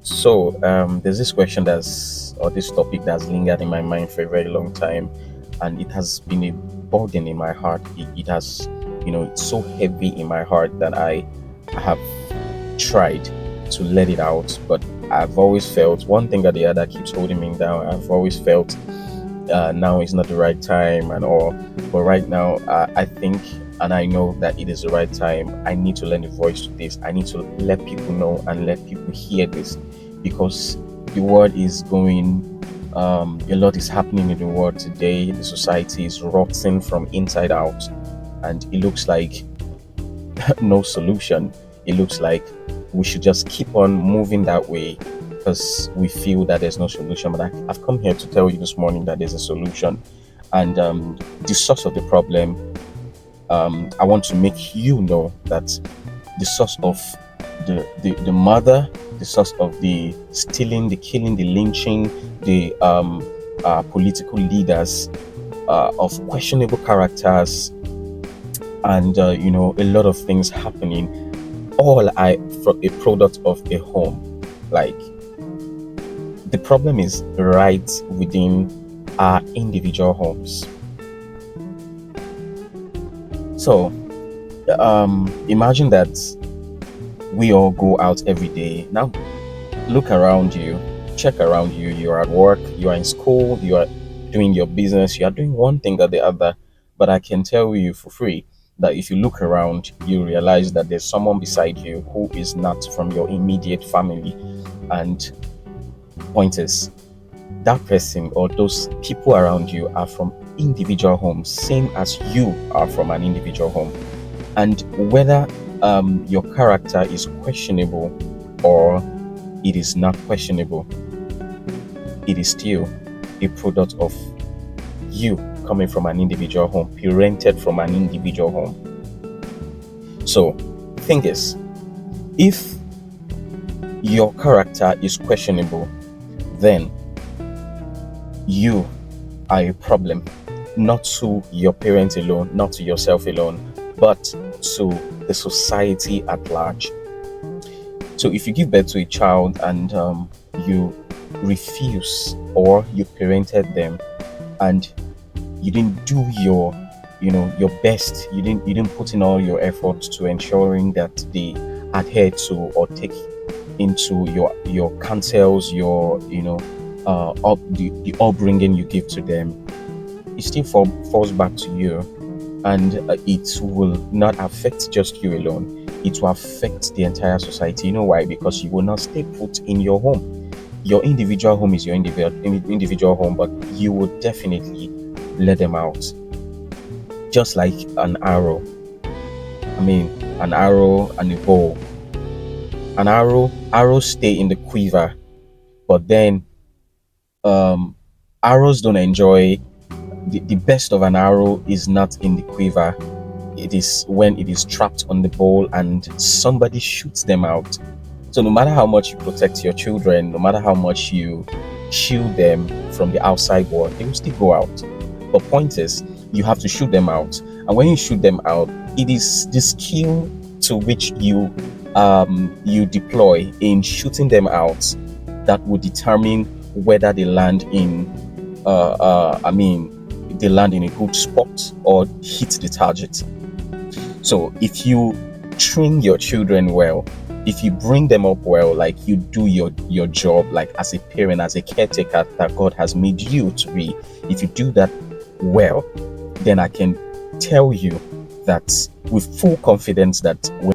There's this question or this topic that's lingered in my mind for a very long time, and it has been a burden in my heart. It has, it's so heavy in my heart that I have tried to let it out, but I've always felt one thing or the other keeps holding me down. I've always felt now is not the right time and all. But right now, I think and I know that it is the right time. I need to lend a voice to this. I need to let people know and let people hear this because the world is going. A lot is happening in the world today. The society is rotting from inside out, and it looks like no solution. It looks like we should just keep on moving that way because we feel that there's no solution. But I've come here to tell you this morning that there's a solution. And the source of the problem, I want to make you know that the source of the mother, the source of the stealing, the killing, the lynching, the political leaders of questionable characters, and a lot of things happening, all are from a product of a home. Like, the problem is right within our individual homes. So imagine that we all go out every day. Now look around you, check around you. You are at work, you are in school, you are doing your business, you are doing one thing or the other. But I can tell you for free that if you look around, you realize that there's someone beside you who is not from your immediate family. And point is, that person or those people around you are from individual homes, same as you are from an individual home. And whether your character is questionable or it is not questionable, it is still a product of you coming from an individual home, parented from an individual home. So, thing is, if your character is questionable, then you are a problem, not to your parents alone, not to yourself alone, but to the society at large. So if you give birth to a child and you refuse, or you parented them and you didn't do your best, you didn't put in all your efforts to ensuring that they adhere to or take into your counsels, your the upbringing you give to them, it still falls back to you. And it will not affect just you alone, it will affect the entire society. You know why? Because you will not stay put in your home. Your individual home is your individual home, but you will definitely let them out. Just like an arrow. I mean, an arrow and a bow. An arrows stay in the quiver, but then arrows don't enjoy. The best of an arrow is not in the quiver. It is when it is trapped on the bowl and somebody shoots them out. So no matter how much you protect your children, no matter how much you shield them from the outside world, they will still go out. But point is, you have to shoot them out. And when you shoot them out, it is the skill to which you deploy in shooting them out that will determine whether they land in they land in a good spot or hit the target. So if you train your children well, if you bring them up well, like you do your job, like as a parent, as a caretaker that God has made you to be, if you do that well, then I can tell you that with full confidence that when